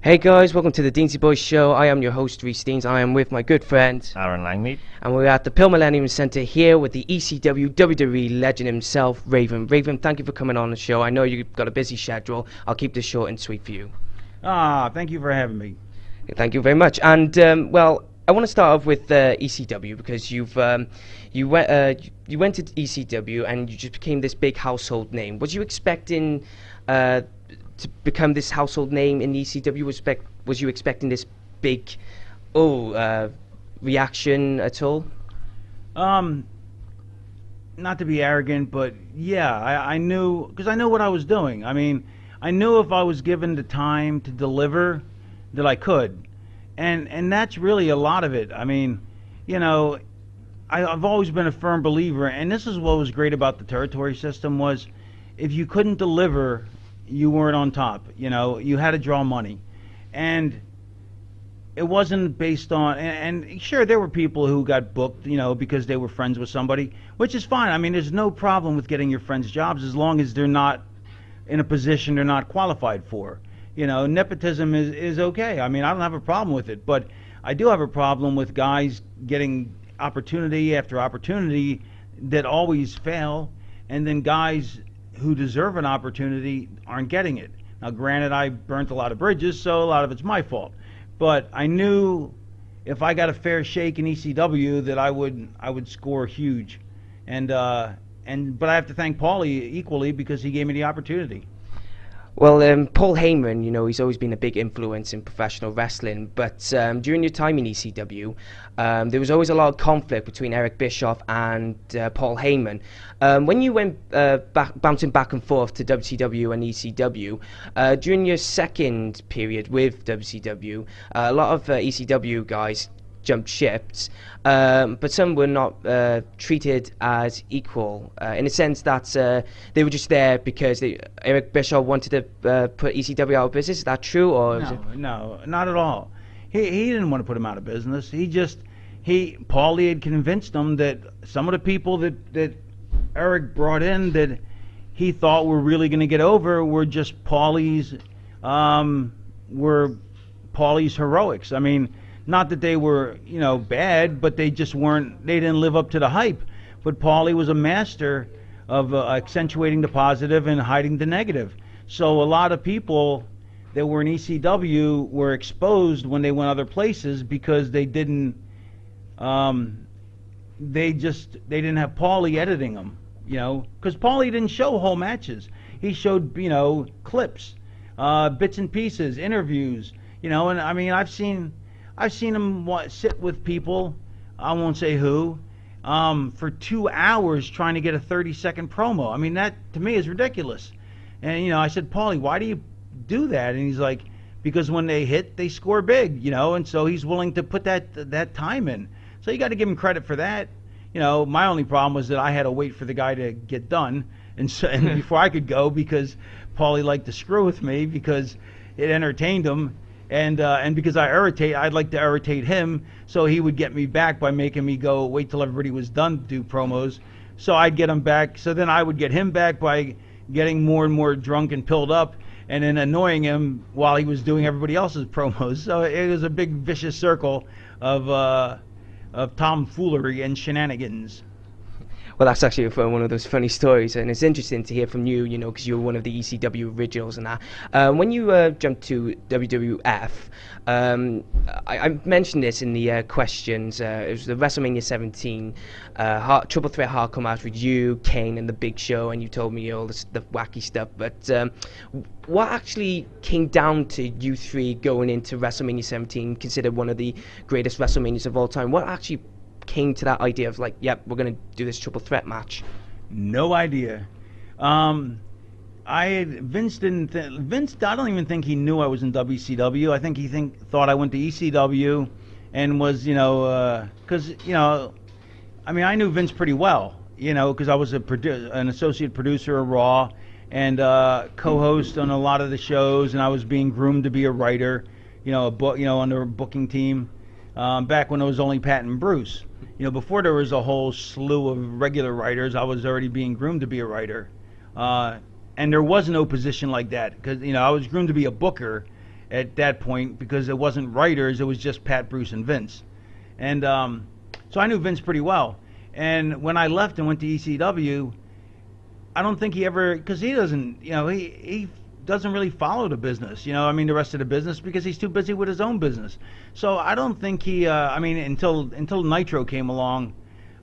Hey guys, welcome to the Deansy Boys Show. I am your host, Reece Deans. I am with my good friend Aaron Langmead. and we're at the Pill Millennium Center here with the ECW WWE legend himself, Raven. Raven, thank you for coming on the show. I know you've got a busy schedule. I'll keep this short and sweet for you. Thank you for having me. Thank you very much. And well, I want to start off with ECW because you went to ECW and you just became this big household name. Was you expecting to become this household name in ECW? Was you expecting this big reaction at all? Not to be arrogant, but yeah, I knew, because I know what I was doing. I mean, I knew if I was given the time to deliver that I could. And that's really a lot of it. I mean, you know, I've always been a firm believer, and this is what was great about the territory system was if you couldn't deliver, you weren't on top. You know, you had to draw money. And it wasn't based on, and sure, there were people who got booked, you know, because they were friends with somebody, which is fine. I mean, there's no problem with getting your friends jobs as long as they're not in a position they're not qualified for. You know, nepotism is okay. I mean, I don't have a problem with it, but I do have a problem with guys getting opportunity after opportunity that always fail, and then guys who deserve an opportunity aren't getting it. Now, granted, I burnt a lot of bridges, so a lot of it's my fault. But I knew if I got a fair shake in ECW that I would score huge, but I have to thank Paulie equally because he gave me the opportunity. Well, Paul Heyman, you know, he's always been a big influence in professional wrestling, but during your time in ECW, there was always a lot of conflict between Eric Bischoff and Paul Heyman. When you went bouncing back and forth to WCW and ECW, during your second period with WCW, a lot of ECW guys jumped ships, but some were not treated as equal in the sense that they were just there because Eric Bischoff wanted to put ECW out of business. Is that true? Or No, not at all. He didn't want to put him out of business. Paulie had convinced him that some of the people that Eric brought in that he thought were really going to get over were just Paulie's heroics. I mean, not that they were, you know, bad, but they just weren't, they didn't live up to the hype. But Paulie was a master of accentuating the positive and hiding the negative. So a lot of people that were in ECW were exposed when they went other places because they didn't have Paulie editing them, you know, because Paulie didn't show whole matches. He showed, you know, clips, bits and pieces, interviews, you know, and I mean, I've seen him sit with people, I won't say who, for 2 hours trying to get a 30-second promo. I mean, that to me is ridiculous. And, you know, I said, Paulie, why do you do that? And he's like, because when they hit, they score big, you know, and so he's willing to put that time in. So you got to give him credit for that. You know, my only problem was that I had to wait for the guy to get done and before I could go because Paulie liked to screw with me because it entertained him. And because I'd like to irritate him, so he would get me back by making me go wait till everybody was done to do promos. So I'd get him back, so then I would get him back by getting more and more drunk and pilled up, and then annoying him while he was doing everybody else's promos. So it was a big vicious circle of tomfoolery and shenanigans. Well, that's actually one of those funny stories, and it's interesting to hear from you, you know, because you were one of the ECW originals and that. When you jumped to WWF, I mentioned this in the questions. It was the WrestleMania 17 triple threat hardcore match with you, Kane, and the Big Show, and you told me all the wacky stuff. But what actually came down to you three going into WrestleMania 17, considered one of the greatest WrestleManias of all time? What actually came to that idea of like, yep, we're going to do this triple threat match? No idea. Vince I don't even think he knew I was in WCW. I think he thought I went to ECW and was, you know, because, you know, I mean, I knew Vince pretty well, you know, because I was an associate producer of Raw and co-host on a lot of the shows, and I was being groomed to be a writer, you know, under a booking team. Back when it was only Pat and Bruce. You know, before there was a whole slew of regular writers, I was already being groomed to be a writer. And there was no position like that because, you know, I was groomed to be a booker, at that point because it wasn't writers, it was just Pat, Bruce, and Vince. And so I knew Vince pretty well. And when I left and went to ECW, I don't think he ever, because he doesn't, he doesn't really follow the business, the rest of the business, because he's too busy with his own business. So I don't think he, until Nitro came along,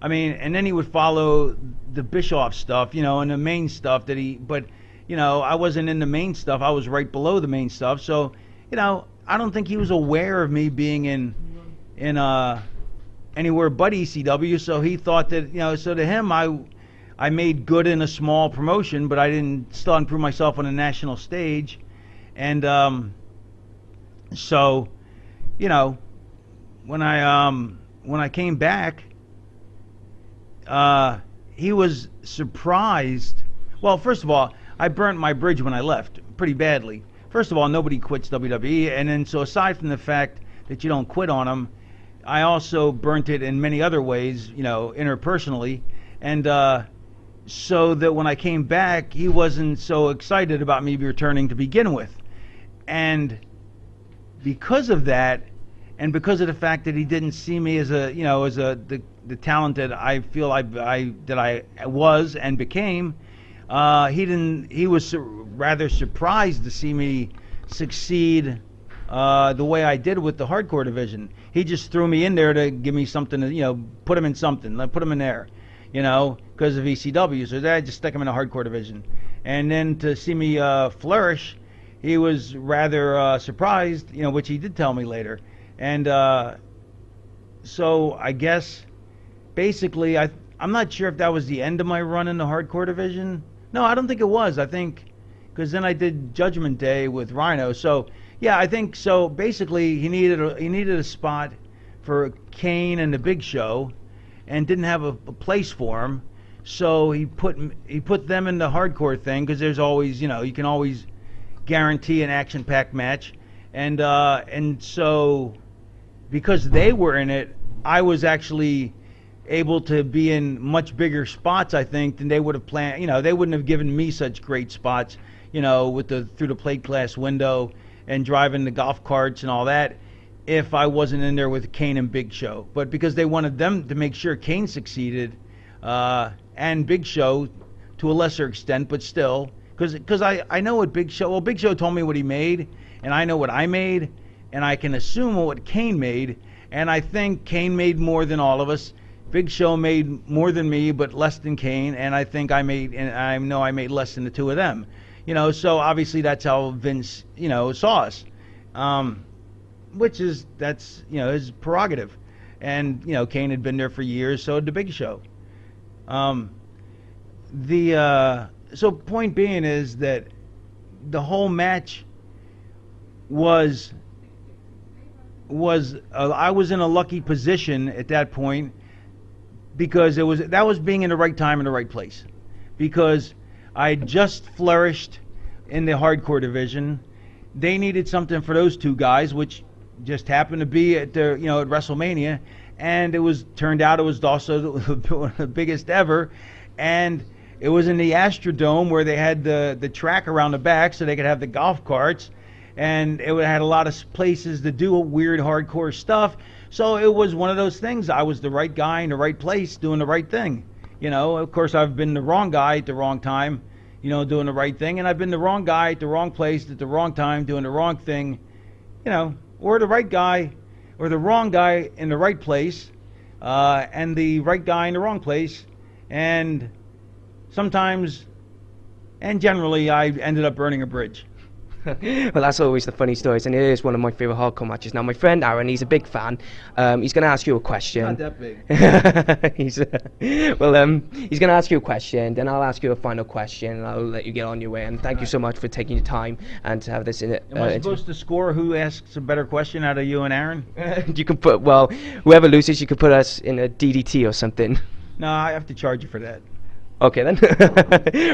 and then he would follow the Bischoff stuff, and the main stuff but I wasn't in the main stuff. I was right below the main stuff. So, I don't think he was aware of me being in anywhere but ECW. So he thought that, so to him, I made good in a small promotion, but I still didn't prove myself on a national stage. And, so, when I came back, he was surprised. Well, first of all, I burnt my bridge when I left pretty badly. First of all, nobody quits WWE, and then so aside from the fact that you don't quit on them, I also burnt it in many other ways, interpersonally, and so that when I came back, he wasn't so excited about me returning to begin with, and because of that, and because of the fact that he didn't see me as the talent that I feel that I was and became. He was rather surprised to see me succeed the way I did with the hardcore division. He just threw me in there to give me something to, put him in something, put him in there, because of ECW. So I just stuck him in the hardcore division. And then to see me flourish, he was rather surprised, which he did tell me later. And so I guess basically I'm not sure if that was the end of my run in the hardcore division. No, I don't think it was. I think because then I did Judgment Day with Rhino. So yeah, I think so. Basically, he needed a spot for Kane and the Big Show, and didn't have a place for him. So he put them in the hardcore thing because there's always you can always guarantee an action-packed match, and so because they were in it, I was actually able to be in much bigger spots, I think, than they would have planned. They wouldn't have given me such great spots, with through the plate glass window and driving the golf carts and all that, if I wasn't in there with Kane and Big Show. But because they wanted them to make sure Kane succeeded, and Big Show to a lesser extent, but still, because I know what Big Show. Well, Big Show told me what he made, and I know what I made, and I can assume what Kane made, and I think Kane made more than all of us. Big Show made more than me, but less than Kane, and I think I know I made less than the two of them. So obviously that's how Vince, saw us, that's his prerogative, and Kane had been there for years, so did the Big Show. So point being is that the whole match was I was in a lucky position at that point. Because that was being in the right time in the right place. Because I just flourished in the hardcore division. They needed something for those two guys, which just happened to be at at WrestleMania, and turned out it was also one of the biggest ever, and it was in the Astrodome where they had the track around the back so they could have the golf carts, and it had a lot of places to do weird hardcore stuff. So it was one of those things. I was the right guy in the right place doing the right thing. Of course, I've been the wrong guy at the wrong time, doing the right thing. And I've been the wrong guy at the wrong place at the wrong time doing the wrong thing, or the right guy or the wrong guy in the right place and the right guy in the wrong place. And sometimes, and generally, I ended up burning a bridge. Well, that's always the funny stories, and it is one of my favourite hardcore matches. Now, my friend Aaron, he's a big fan. He's going to ask you a question. Not that big. He's going to ask you a question, then I'll ask you a final question, and I'll let you get on your way. And thank you so much for taking your time and to have this in it. Am I supposed to score who asks a better question out of you and Aaron? You can whoever loses, you can put us in a DDT or something. No, I have to charge you for that. Okay then.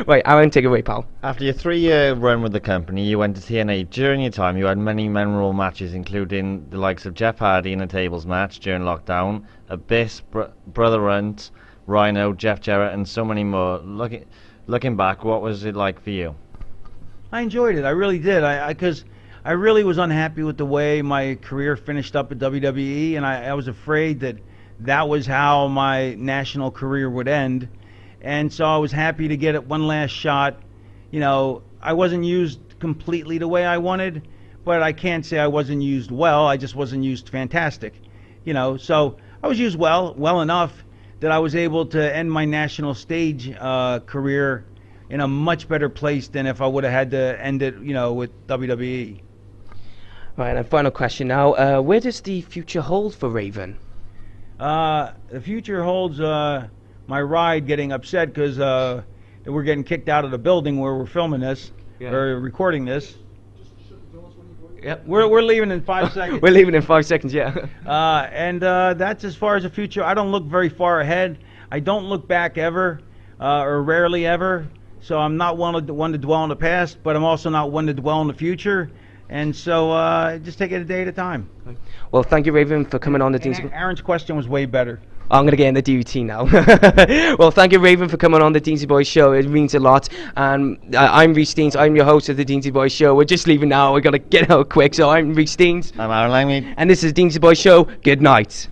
Right, Aaron, take it away, pal. After your 3-year run with the company, you went to TNA. During your time, you had many memorable matches, including the likes of Jeff Hardy in a tables match during lockdown, Abyss, Brother Hunt, Rhino, Jeff Jarrett, and so many more. Looking back, what was it like for you? I enjoyed it. I really did. Because I really was unhappy with the way my career finished up at WWE, and I was afraid that that was how my national career would end. And so I was happy to get it one last shot. You know, I wasn't used completely the way I wanted, but I can't say I wasn't used well. I just wasn't used fantastic. You know, so I was used well enough that I was able to end my national stage career in a much better place than if I would have had to end it, you know, with WWE. Right, and final question now. Where does the future hold for Raven? The future holds my ride getting upset because we're getting kicked out of the building where we're filming this, or recording this. Yep. We're leaving in 5 seconds. We're leaving in 5 seconds, yeah. And that's as far as the future. I don't look very far ahead. I don't look back ever, or rarely ever. So I'm not one to dwell on the past, but I'm also not one to dwell on the future. And so just take it a day at a time. Well, thank you, Raven, for coming on the And Deansy. Aaron's question was way better. I'm going to get in the DVT now. Well, thank you, Raven, for coming on the Deansy Boys show. It means a lot. And I'm Rhys Deans. I'm your host of the Deansy Boys show. We're just leaving now. We've got to get out quick. So I'm Rhys Deans. I'm Aaron Langmead. And this is Deansy Boys show. Good night.